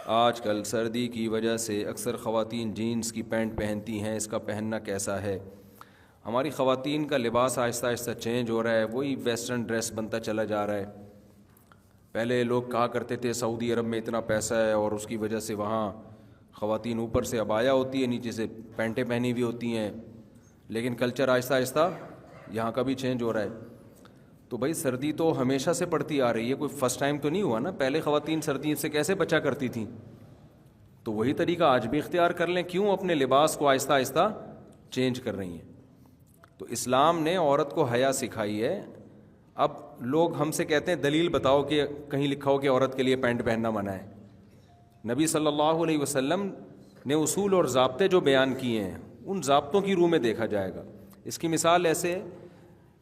آج کل سردی کی وجہ سے اکثر خواتین جینس کی پینٹ پہنتی ہیں، اس کا پہننا کیسا ہے؟ ہماری خواتین کا لباس آہستہ آہستہ چینج ہو رہا ہے، وہی ویسٹرن ڈریس بنتا چلا جا رہا ہے۔ پہلے لوگ کہا کرتے تھے سعودی عرب میں اتنا پیسہ ہے اور اس کی وجہ سے وہاں خواتین اوپر سے عبایا ہوتی ہے، نیچے سے پینٹیں پہنی ہوئی ہوتی ہیں، لیکن کلچر آہستہ آہستہ یہاں کا بھی چینج ہو رہا ہے۔ تو بھائی سردی تو ہمیشہ سے پڑتی آ رہی ہے، کوئی فرسٹ ٹائم تو نہیں ہوا نا۔ پہلے خواتین سردی سے کیسے بچا کرتی تھیں، تو وہی طریقہ آج بھی اختیار کر لیں، کیوں اپنے لباس کو آہستہ آہستہ چینج کر رہی ہیں؟ تو اسلام نے عورت کو حیا سکھائی ہے۔ اب لوگ ہم سے کہتے ہیں دلیل بتاؤ کہ کہیں لکھا ہو کہ عورت کے لیے پینٹ پہننا منع ہے۔ نبی صلی اللہ علیہ وسلم نے اصول اور ضابطے جو بیان کیے ہیں ان ضابطوں کی روح میں دیکھا جائے گا۔ اس کی مثال ایسے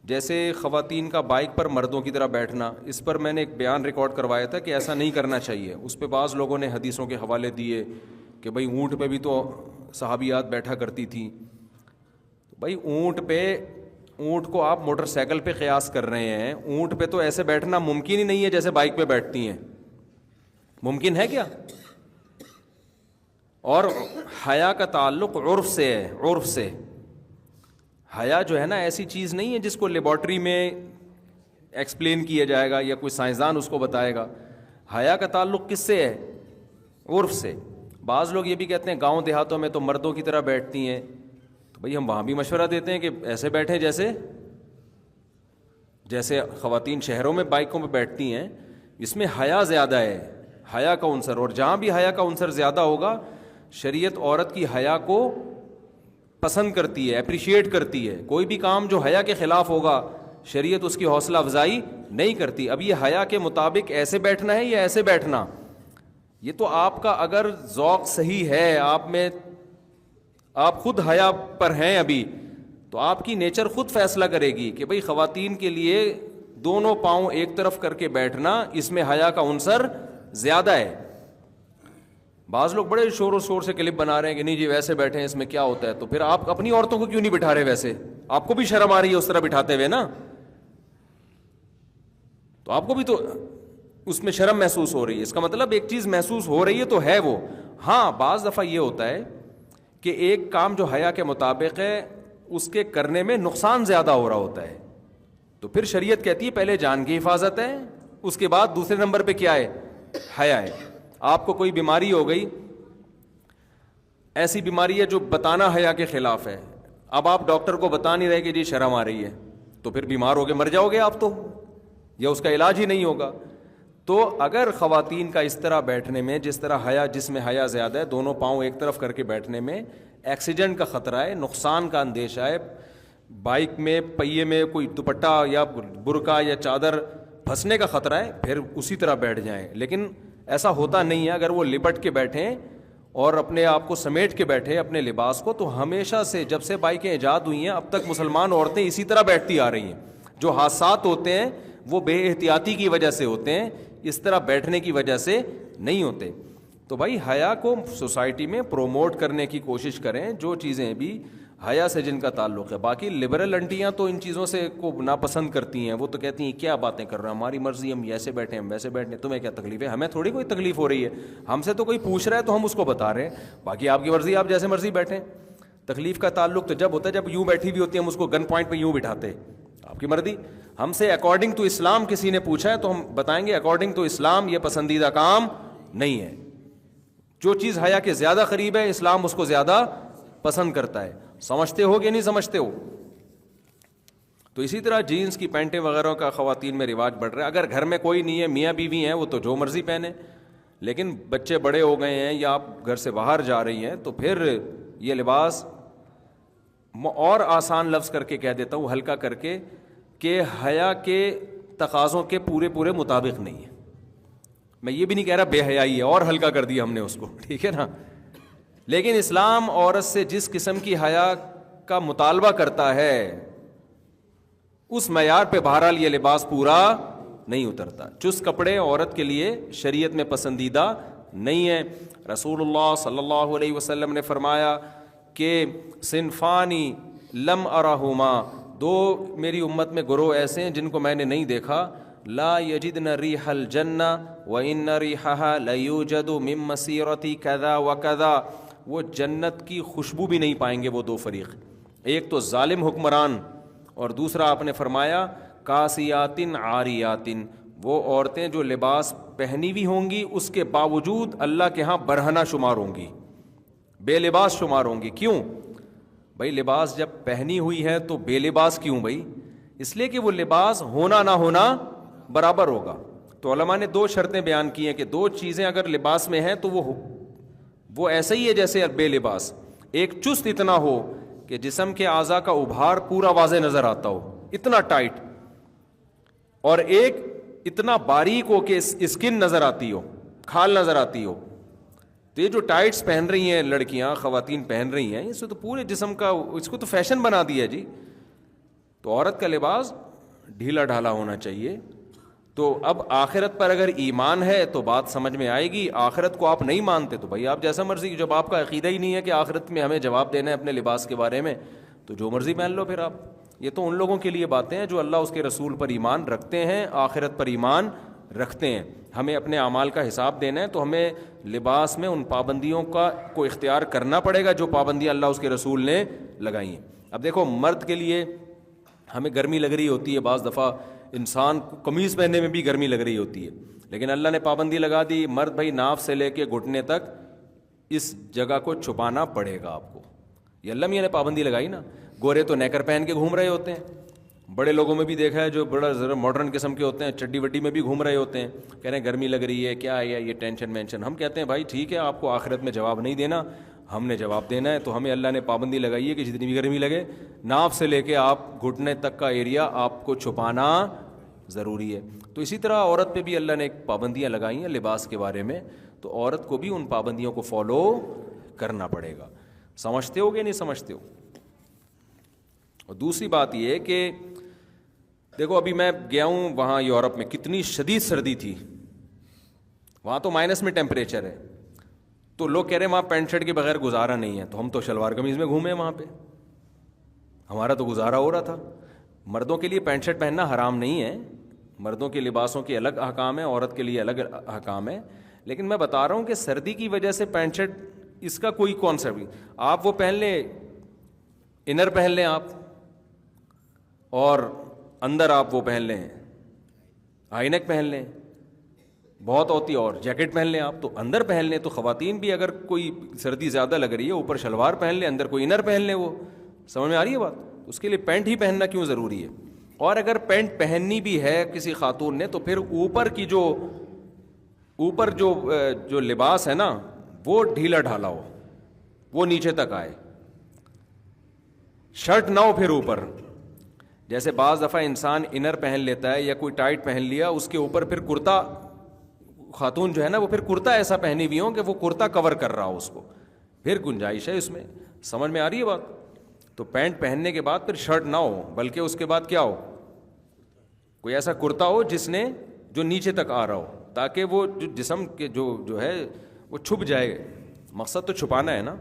جیسے خواتین کا بائک پر مردوں کی طرح بیٹھنا، اس پر میں نے ایک بیان ریکارڈ کروایا تھا کہ ایسا نہیں کرنا چاہیے۔ اس پہ بعض لوگوں نے حدیثوں کے حوالے دیے کہ بھئی اونٹ پہ بھی تو صحابیات بیٹھا کرتی تھیں۔ بھئی اونٹ کو آپ موٹر سائیکل پہ قیاس کر رہے ہیں، اونٹ پہ تو ایسے بیٹھنا ممکن ہی نہیں ہے جیسے بائک پہ بیٹھتی ہیں، ممکن ہے کیا؟ اور حیا کا تعلق عرف سے ہے، عرف سے۔ حیا جو ہے نا ایسی چیز نہیں ہے جس کو لیبارٹری میں ایکسپلین کیا جائے گا یا کوئی سائنسدان اس کو بتائے گا۔ حیا کا تعلق کس سے ہے؟ عرف سے۔ بعض لوگ یہ بھی کہتے ہیں گاؤں دیہاتوں میں تو مردوں کی طرح بیٹھتی ہیں، تو بھئی ہم وہاں بھی مشورہ دیتے ہیں کہ ایسے بیٹھیں جیسے خواتین شہروں میں بائکوں پہ بیٹھتی ہیں۔ اس میں حیا زیادہ ہے، حیا کا عنصر، اور جہاں بھی حیا کا عنصر زیادہ ہوگا شریعت عورت کی حیا کو پسند کرتی ہے، اپریشیٹ کرتی ہے۔ کوئی بھی کام جو حیا کے خلاف ہوگا شریعت اس کی حوصلہ افزائی نہیں کرتی۔ اب یہ حیا کے مطابق ایسے بیٹھنا ہے یا ایسے بیٹھنا، یہ تو آپ کا اگر ذوق صحیح ہے، آپ خود حیا پر ہیں ابھی، تو آپ کی نیچر خود فیصلہ کرے گی کہ بھئی خواتین کے لیے دونوں پاؤں ایک طرف کر کے بیٹھنا، اس میں حیا کا عنصر زیادہ ہے۔ بعض لوگ بڑے شور و شور سے کلپ بنا رہے ہیں کہ نہیں جی ویسے بیٹھے ہیں، اس میں کیا ہوتا ہے؟ تو پھر آپ اپنی عورتوں کو کیوں نہیں بٹھا رہے؟ ویسے آپ کو بھی شرم آ رہی ہے اس طرح بٹھاتے ہوئے نا، تو آپ کو بھی تو اس میں شرم محسوس ہو رہی ہے۔ اس کا مطلب ایک چیز محسوس ہو رہی ہے تو ہے وہ۔ ہاں بعض دفعہ یہ ہوتا ہے کہ ایک کام جو حیا کے مطابق ہے اس کے کرنے میں نقصان زیادہ ہو رہا ہوتا ہے، تو پھر شریعت کہتی ہے پہلے جان کی حفاظت ہے، اس کے بعد دوسرے نمبر پہ کیا ہے؟ حیا ہے۔ آپ کو کوئی بیماری ہو گئی، ایسی بیماری ہے جو بتانا حیا کے خلاف ہے، اب آپ ڈاکٹر کو بتا نہیں رہے کہ جی شرم آ رہی ہے، تو پھر بیمار ہو کے مر جاؤ گے آپ تو، یا اس کا علاج ہی نہیں ہوگا۔ تو اگر خواتین کا اس طرح بیٹھنے میں، جس طرح حیا، جس میں حیا زیادہ ہے، دونوں پاؤں ایک طرف کر کے بیٹھنے میں ایکسیڈنٹ کا خطرہ ہے، نقصان کا اندیشہ ہے، بائک میں پہیے میں کوئی دوپٹہ یا برقع یا چادر پھنسنے کا خطرہ ہے، پھر اسی طرح بیٹھ جائیں۔ لیکن ایسا ہوتا نہیں ہے، اگر وہ لپٹ کے بیٹھیں اور اپنے آپ کو سمیٹ کے بیٹھے اپنے لباس کو، تو ہمیشہ سے جب سے بائکیں ایجاد ہوئی ہیں اب تک مسلمان عورتیں اسی طرح بیٹھتی آ رہی ہیں۔ جو حادثات ہوتے ہیں وہ بے احتیاطی کی وجہ سے ہوتے ہیں، اس طرح بیٹھنے کی وجہ سے نہیں ہوتے۔ تو بھائی حیا کو سوسائٹی میں پروموٹ کرنے کی کوشش کریں، جو چیزیں بھی حیا سے جن کا تعلق ہے۔ باقی لبرل انٹیاں تو ان چیزوں سے کو ناپسند کرتی ہیں، وہ تو کہتی ہیں کیا باتیں کر رہے ہیں، ہماری مرضی، ہم ایسے بیٹھیں ہم ویسے بیٹھیں، تمہیں کیا تکلیف ہے؟ ہمیں تھوڑی کوئی تکلیف ہو رہی ہے، ہم سے تو کوئی پوچھ رہا ہے تو ہم اس کو بتا رہے ہیں، باقی آپ کی مرضی، آپ جیسے مرضی بیٹھیں۔ تکلیف کا تعلق تو جب ہوتا ہے جب یوں بیٹھی ہوئی ہوتی ہے، ہم اس کو گن پوائنٹ پہ یوں بٹھاتے، آپ کی مرضی۔ ہم سے اکارڈنگ ٹو اسلام کسی نے پوچھا ہے تو ہم بتائیں گے اکارڈنگ ٹو اسلام یہ پسندیدہ کام نہیں ہے۔ جو چیز حیا کے زیادہ قریب ہے اسلام اس کو زیادہ پسند کرتا ہے۔ سمجھتے ہو کہ نہیں سمجھتے ہو؟ تو اسی طرح جینس کی پینٹیں وغیرہ کا خواتین میں رواج بڑھ رہا ہے۔ اگر گھر میں کوئی نہیں ہے، میاں بیوی ہیں، وہ تو جو مرضی پہنے، لیکن بچے بڑے ہو گئے ہیں یا آپ گھر سے باہر جا رہی ہیں تو پھر یہ لباس، اور آسان لفظ کر کے کہہ دیتا ہوں ہلکا کر کے، کہ حیا کے تقاضوں کے پورے مطابق نہیں ہے۔ میں یہ بھی نہیں کہہ رہا بے حیائی ہے، اور ہلکا کر دیا ہم نے اس کو، ٹھیک ہے نا۔ لیکن اسلام عورت سے جس قسم کی حیا کا مطالبہ کرتا ہے اس معیار پہ بہرحال یہ لباس پورا نہیں اترتا۔ چست کپڑے عورت کے لیے شریعت میں پسندیدہ نہیں ہے۔ رسول اللہ صلی اللہ علیہ وسلم نے فرمایا کہ صنفانی لم ارہما، دو میری امت میں گروہ ایسے ہیں جن کو میں نے نہیں دیکھا، لا یجدن ریح الجنہ وان ریحها لیوجد من مسیرۃ کذا وکذا، وہ جنت کی خوشبو بھی نہیں پائیں گے وہ دو فریق، ایک تو ظالم حکمران اور دوسرا آپ نے فرمایا کاسیات عاریات، وہ عورتیں جو لباس پہنی ہوئی ہوں گی اس کے باوجود اللہ کے ہاں برہنہ شمار ہوں گی، بے لباس شمار ہوں گی۔ کیوں بھائی؟ لباس جب پہنی ہوئی ہے تو بے لباس کیوں بھائی؟ اس لیے کہ وہ لباس ہونا نہ ہونا برابر ہوگا۔ تو علماء نے دو شرطیں بیان کی ہیں کہ دو چیزیں اگر لباس میں ہیں تو وہ ایسا ہی ہے جیسے بے لباس، ایک چست اتنا ہو کہ جسم کے اعضاء کا ابھار پورا واضح نظر آتا ہو، اتنا ٹائٹ، اور ایک اتنا باریک ہو کہ اسکن نظر آتی ہو، کھال نظر آتی ہو۔ تو یہ جو ٹائٹس پہن رہی ہیں لڑکیاں، خواتین پہن رہی ہیں، اس سے تو پورے جسم کا، اس کو تو فیشن بنا دیا جی۔ تو عورت کا لباس ڈھیلا ڈھالا ہونا چاہیے۔ تو اب آخرت پر اگر ایمان ہے تو بات سمجھ میں آئے گی، آخرت کو آپ نہیں مانتے تو بھائی آپ جیسا مرضی، جب آپ کا عقیدہ ہی نہیں ہے کہ آخرت میں ہمیں جواب دینا ہے اپنے لباس کے بارے میں، تو جو مرضی پہن لو پھر آپ۔ یہ تو ان لوگوں کے لیے باتیں ہیں جو اللہ اس کے رسول پر ایمان رکھتے ہیں، آخرت پر ایمان رکھتے ہیں۔ ہمیں اپنے اعمال کا حساب دینا ہے تو ہمیں لباس میں ان پابندیوں کو اختیار کرنا پڑے گا جو پابندیاں اللہ اس کے رسول نے لگائی ہیں۔ اب دیکھو، مرد کے لیے ہمیں گرمی لگ رہی ہوتی ہے، بعض دفعہ انسان کو قمیض پہننے میں بھی گرمی لگ رہی ہوتی ہے، لیکن اللہ نے پابندی لگا دی، مرد بھائی ناف سے لے کے گھٹنے تک اس جگہ کو چھپانا پڑے گا آپ کو۔ یہ اللہ میاں نے پابندی لگائی نا۔ گورے تو نیکر پہن کے گھوم رہے ہوتے ہیں، بڑے لوگوں میں بھی دیکھا ہے جو بڑا ذرا ماڈرن قسم کے ہوتے ہیں، چڈی وڈی میں بھی گھوم رہے ہوتے ہیں، کہہ رہے ہیں گرمی لگ رہی ہے، کیا ہے یہ ٹینشن وینشن۔ ہم کہتے ہیں بھائی ٹھیک ہے، آپ کو آخرت میں جواب نہیں دینا، ہم نے جواب دینا ہے، تو ہمیں اللہ نے پابندی لگائی ہے کہ جتنی بھی گرمی لگے، ناف سے لے کے آپ گھٹنے تک کا ایریا آپ کو چھپانا ضروری ہے۔ تو اسی طرح عورت پہ بھی اللہ نے ایک پابندیاں لگائی ہیں لباس کے بارے میں، تو عورت کو بھی ان پابندیوں کو فالو کرنا پڑے گا۔ سمجھتے ہو کہ نہیں سمجھتے ہو؟ اور دوسری بات یہ ہے کہ دیکھو، ابھی میں گیا ہوں وہاں یورپ میں، کتنی شدید سردی تھی، وہاں تو مائنس میں ٹیمپریچر ہے، تو لوگ کہہ رہے ہیں وہاں پینٹ شرٹ کے بغیر گزارا نہیں ہے، تو ہم تو شلوار قمیض میں گھومے وہاں پہ، ہمارا تو گزارا ہو رہا تھا۔ مردوں کے لیے پینٹ شرٹ پہننا حرام نہیں ہے، مردوں کے لباسوں کے الگ احکام ہے، عورت کے لیے الگ احکام ہے، لیکن میں بتا رہا ہوں کہ سردی کی وجہ سے پینٹ شرٹ اس کا کوئی کانسیپٹ نہیں۔ آپ وہ پہن لیں، انر پہن لیں آپ، اور اندر آپ وہ پہن لیں، ہائی نیک پہن لیں، بہت ہوتی، اور جیکٹ پہن لیں آپ، تو اندر پہن لیں۔ تو خواتین بھی اگر کوئی سردی زیادہ لگ رہی ہے، اوپر شلوار پہن لیں، اندر کوئی انر پہن لیں، وہ سمجھ میں آ رہی ہے بات؟ اس کے لیے پینٹ ہی پہننا کیوں ضروری ہے؟ اور اگر پینٹ پہننی بھی ہے کسی خاتون نے تو پھر اوپر جو لباس ہے نا وہ ڈھیلا ڈھالا ہو، وہ نیچے تک آئے، شرٹ نہ ہو پھر اوپر۔ جیسے بعض دفعہ انسان انر پہن لیتا ہے یا کوئی ٹائٹ پہن لیا، اس کے اوپر پھر کرتا، خاتون جو ہے نا وہ پھر کرتا ایسا پہنی ہوئی ہوں کہ وہ کرتا کور کر رہا ہو اس کو، پھر گنجائش ہے اس میں۔ سمجھ میں آ رہی ہے بات؟ تو پینٹ پہننے کے بعد پھر شرٹ نہ ہو، بلکہ اس کے بعد کیا ہو، کوئی ایسا کرتا ہو جو نیچے تک آ رہا ہو، تاکہ وہ جو جسم کے جو ہے وہ چھپ جائے۔ مقصد تو چھپانا ہے نا۔